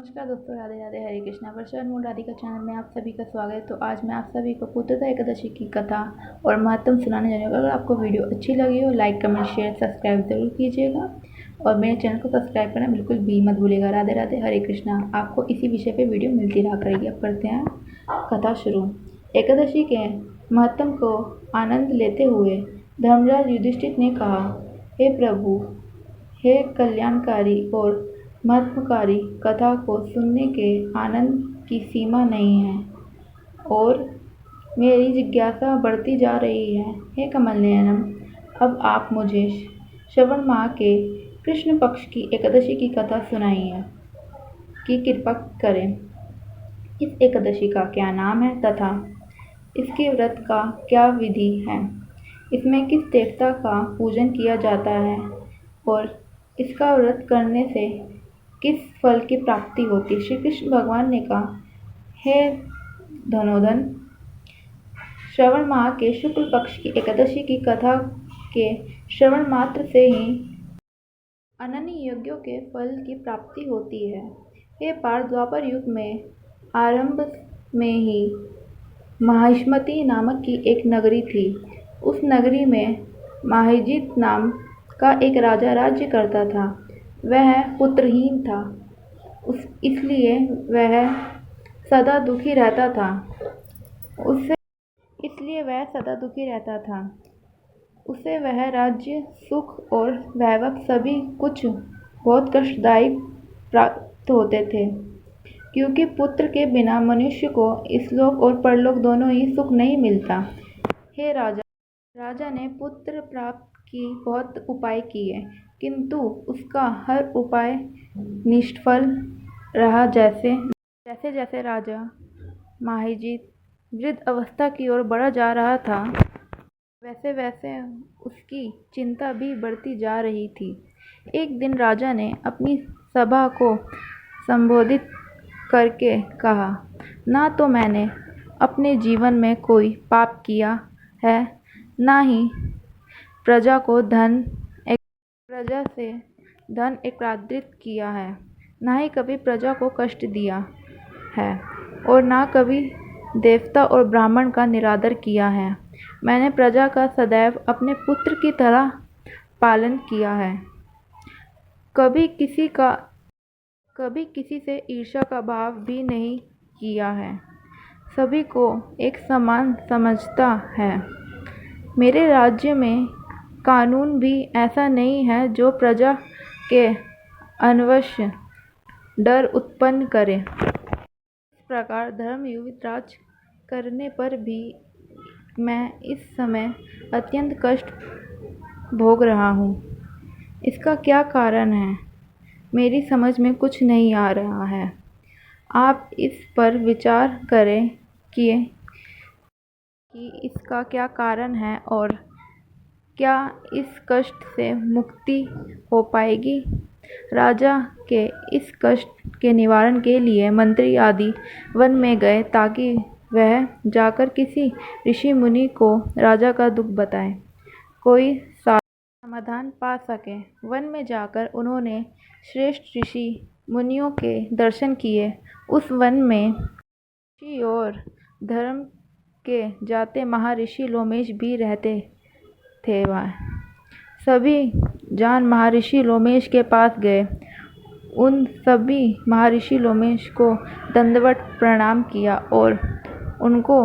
नमस्कार दोस्तों, राधे राधे, हरे कृष्णा। वर्षा मूल राधिका चैनल में आप सभी का स्वागत है। तो आज मैं आप सभी को पुत्रदा एकादशी की कथा और महत्व सुनाने जाने वाली हूँ। अगर आपको वीडियो अच्छी लगी हो, लाइक कमेंट शेयर सब्सक्राइब जरूर कीजिएगा और मेरे चैनल को सब्सक्राइब करना बिल्कुल भी मत भूलिएगा। राधे राधे, हरे कृष्णा। आपको इसी विषय पर वीडियो मिलती रहा करेगी। अब करते हैं कथा शुरू। एकादशी के महत्व को आनंद लेते हुए धर्मराज युधिष्ठिर ने कहा, हे प्रभु, हे कल्याणकारी और महत्वकारी कथा को सुनने के आनंद की सीमा नहीं है और मेरी जिज्ञासा बढ़ती जा रही है। हे कमल नयनम, अब आप मुझे श्रवण माह के कृष्ण पक्ष की एकादशी की कथा सुनाइए की कृपा करें। इस एकादशी का क्या नाम है तथा इसके व्रत का क्या विधि है? इसमें किस देवता का पूजन किया जाता है और इसका व्रत करने से किस फल की प्राप्ति होती? श्री कृष्ण भगवान ने कहा, हे धनोदन, श्रवण माह के शुक्ल पक्ष की एकादशी की कथा के श्रवण मात्र से ही अनन्य यज्ञों के फल की प्राप्ति होती है। हे पार्थ, द्वापर युग में आरंभ में ही माहिष्मति नामक की एक नगरी थी। उस नगरी में माहिजीत नाम का एक राजा राज्य करता था। वह पुत्रहीन था, इसलिए वह सदा दुखी रहता था। उसे वह राज्य, सुख और वैभव सभी कुछ बहुत कष्टदायी प्राप्त होते थे, क्योंकि पुत्र के बिना मनुष्य को इहलोक और परलोक दोनों ही सुख नहीं मिलता। हे राजा ने पुत्र प्राप्त की बहुत उपाय किए, किंतु उसका हर उपाय निष्फल रहा। जैसे जैसे राजा माहिजीत वृद्ध अवस्था की ओर बढ़ा जा रहा था, वैसे वैसे उसकी चिंता भी बढ़ती जा रही थी। एक दिन राजा ने अपनी सभा को संबोधित करके कहा, ना तो मैंने अपने जीवन में कोई पाप किया है, ना ही प्रजा से धन एकत्रित किया है, ना ही कभी प्रजा को कष्ट दिया है और ना कभी देवता और ब्राह्मण का निरादर किया है। मैंने प्रजा का सदैव अपने पुत्र की तरह पालन किया है। कभी किसी से ईर्ष्या का भाव भी नहीं किया है। सभी को एक समान समझता है। मेरे राज्य में कानून भी ऐसा नहीं है जो प्रजा के अनवश्य डर उत्पन्न करे। इस प्रकार धर्मयुक्त राज करने पर भी मैं इस समय अत्यंत कष्ट भोग रहा हूँ। इसका क्या कारण है? मेरी समझ में कुछ नहीं आ रहा है। आप इस पर विचार करें कि इसका क्या कारण है और क्या इस कष्ट से मुक्ति हो पाएगी? राजा के इस कष्ट के निवारण के लिए मंत्री आदि वन में गए, ताकि वह जाकर किसी ऋषि मुनि को राजा का दुख बताए, कोई समाधान पा सके। वन में जाकर उन्होंने श्रेष्ठ ऋषि मुनियों के दर्शन किए। उस वन में ऋषि और धर्म के जाते महर्षि लोमेश भी रहते थे। वह सभी जान महर्षि लोमेश के पास गए। उन सभी महर्षि लोमेश को दंडवत प्रणाम किया और उनको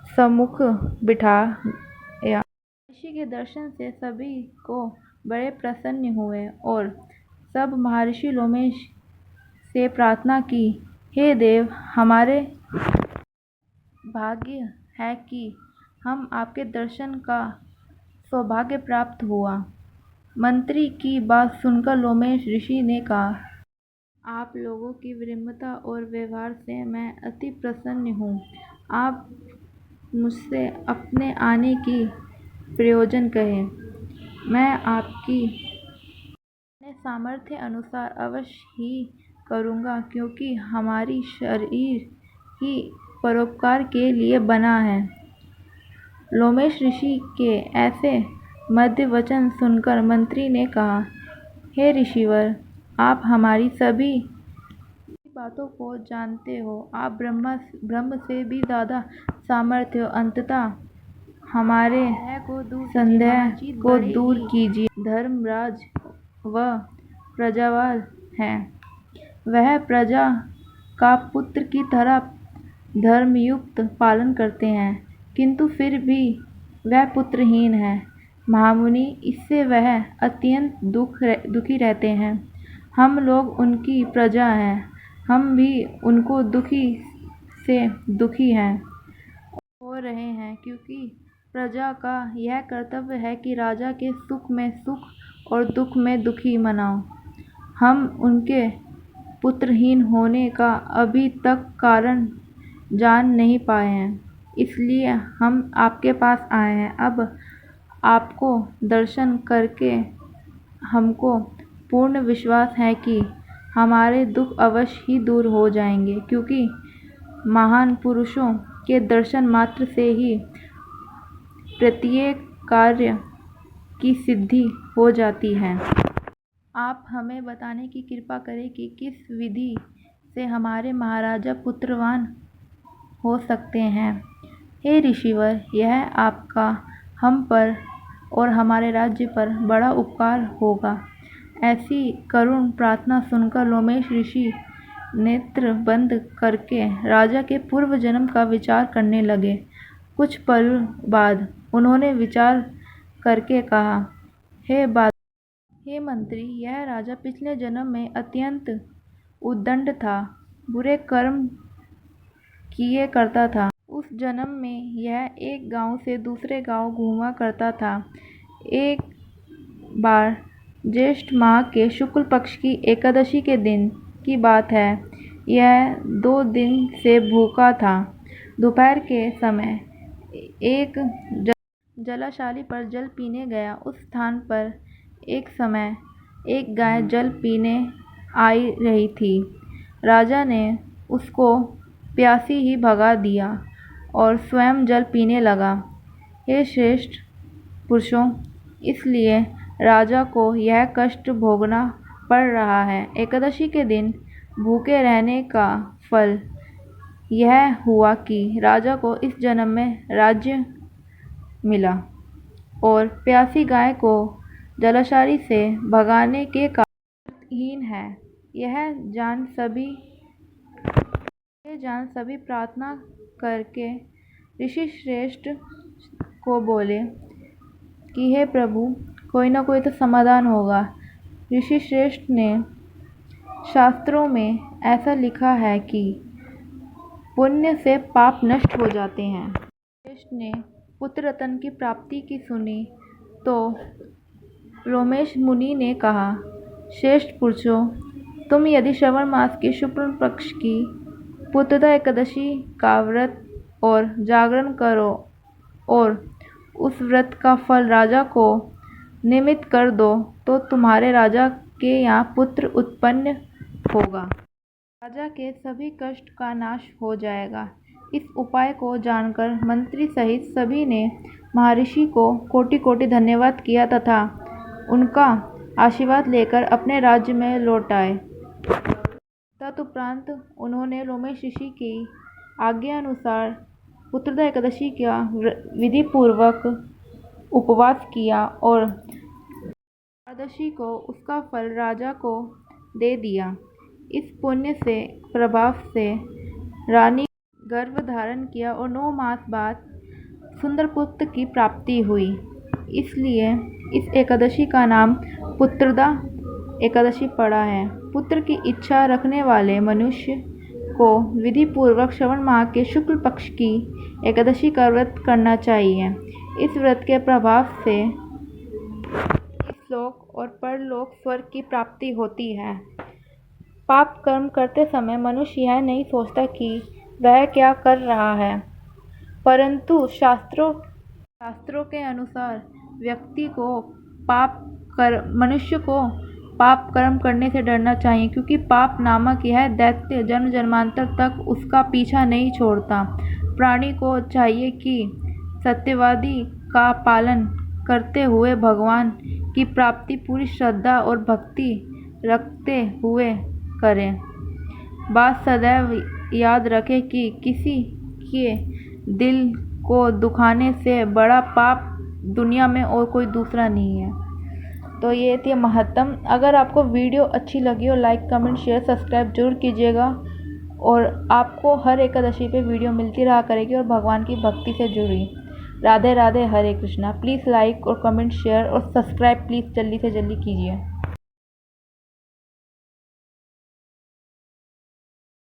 सम्मुख बिठाया। ऋषि के दर्शन से सभी को बड़े प्रसन्न हुए और सब महर्षि लोमेश से प्रार्थना की, हे देव, हमारे भाग्य है कि हम आपके दर्शन का सौभाग्य प्राप्त हुआ। मंत्री की बात सुनकर लोमेश ऋषि ने कहा, आप लोगों की विनम्रता और व्यवहार से मैं अति प्रसन्न हूँ। आप मुझसे अपने आने की प्रयोजन कहें। मैं आपकी अपने सामर्थ्य अनुसार अवश्य ही करूँगा, क्योंकि हमारी शरीर ही परोपकार के लिए बना है। लोमेश ऋषि के ऐसे मध्य वचन सुनकर मंत्री ने कहा, हे ऋषिवर, आप हमारी सभी बातों को जानते हो। आप ब्रह्म से भी ज़्यादा सामर्थ्य हो। अंततः हमारे संदेह को दूर कीजिए। धर्मराज व प्रजावाल है। वह प्रजा का पुत्र की तरह धर्मयुक्त पालन करते हैं, किंतु फिर भी वह पुत्रहीन है। महामुनि, इससे वह अत्यंत दुखी रहते हैं। हम लोग उनकी प्रजा हैं, हम भी उनको दुखी से दुखी हैं हो रहे हैं, क्योंकि प्रजा का यह कर्तव्य है कि राजा के सुख में सुख और दुख में दुखी मनाओ। हम उनके पुत्रहीन होने का अभी तक कारण जान नहीं पाए हैं, इसलिए हम आपके पास आए हैं। अब आपको दर्शन करके हमको पूर्ण विश्वास है कि हमारे दुख अवश्य ही दूर हो जाएंगे, क्योंकि महान पुरुषों के दर्शन मात्र से ही प्रत्येक कार्य की सिद्धि हो जाती है। आप हमें बताने की कृपा करें कि किस विधि से हमारे महाराजा पुत्रवान हो सकते हैं। हे ऋषिवर, यह आपका हम पर और हमारे राज्य पर बड़ा उपकार होगा। ऐसी करुण प्रार्थना सुनकर लोमेश ऋषि नेत्र बंद करके राजा के पूर्व जन्म का विचार करने लगे। कुछ पल बाद उन्होंने विचार करके कहा, हे मंत्री, यह राजा पिछले जन्म में अत्यंत उद्दंड था, बुरे कर्म किए करता था। उस जन्म में यह एक गांव से दूसरे गांव घूमा करता था। एक बार ज्येष्ठ माह के शुक्ल पक्ष की एकादशी के दिन की बात है। यह 2 दिन से भूखा था। दोपहर के समय एक जलाशाली पर जल पीने गया। उस स्थान पर एक समय एक गाय जल पीने आई रही थी। राजा ने उसको प्यासी ही भगा दिया और स्वयं जल पीने लगा। हे श्रेष्ठ पुरुषों, इसलिए राजा को यह कष्ट भोगना पड़ रहा है। एकादशी के दिन भूखे रहने का फल यह हुआ कि राजा को इस जन्म में राज्य मिला और प्यासी गाय को जलाशय से भगाने के कारण हीन है। यह जान सभी प्रार्थना करके ऋषि श्रेष्ठ को बोले कि हे प्रभु, कोई ना कोई तो समाधान होगा। ऋषि श्रेष्ठ ने शास्त्रों में ऐसा लिखा है कि पुण्य से पाप नष्ट हो जाते हैं। श्रेष्ठ ने पुत्र रत्न की प्राप्ति की सुनी तो लोमेश मुनि ने कहा, श्रेष्ठ पुरुषों, तुम यदि श्रवण मास के शुक्ल पक्ष की पुत्रदा एकादशी का व्रत और जागरण करो और उस व्रत का फल राजा को निमित्त कर दो तो तुम्हारे राजा के यहाँ पुत्र उत्पन्न होगा। राजा के सभी कष्ट का नाश हो जाएगा। इस उपाय को जानकर मंत्री सहित सभी ने महर्षि को कोटि कोटि धन्यवाद किया तथा उनका आशीर्वाद लेकर अपने राज्य में लौट आए। तदुपरांत उन्होंने लोमेश ऋषि की आज्ञा अनुसार पुत्रदा एकादशी का विधि पूर्वक उपवास किया और एकादशी को उसका फल राजा को दे दिया। इस पुण्य से प्रभाव से रानी गर्भ धारण किया और 9 मास बाद सुंदर पुत्र की प्राप्ति हुई। इसलिए इस एकादशी का नाम पुत्रदा एकादशी पड़ा है। पुत्र की इच्छा रखने वाले मनुष्य को विधि पूर्वक श्रवण माह के शुक्ल पक्ष की एकादशी का व्रत करना चाहिए। इस व्रत के प्रभाव से इहलोक और परलोक स्वर्ग की प्राप्ति होती है। पाप कर्म करते समय मनुष्य यह नहीं सोचता कि वह क्या कर रहा है, परंतु शास्त्रों के अनुसार मनुष्य को पाप कर्म करने से डरना चाहिए, क्योंकि पाप नामक यह दैत्य जन्म जन्मांतर तक उसका पीछा नहीं छोड़ता। प्राणी को चाहिए कि सत्यवादी का पालन करते हुए भगवान की प्राप्ति पूरी श्रद्धा और भक्ति रखते हुए करें। बात सदैव याद रखें कि किसी के दिल को दुखाने से बड़ा पाप दुनिया में और कोई दूसरा नहीं है। तो ये थी महत्तम। अगर आपको वीडियो अच्छी लगी हो लाइक कमेंट शेयर सब्सक्राइब जरूर कीजिएगा और आपको हर एकादशी पे वीडियो मिलती रहा करेगी और भगवान की भक्ति से जुड़ी। राधे राधे, हरे कृष्णा। प्लीज़ लाइक और कमेंट शेयर और सब्सक्राइब प्लीज़ जल्दी से जल्दी कीजिए।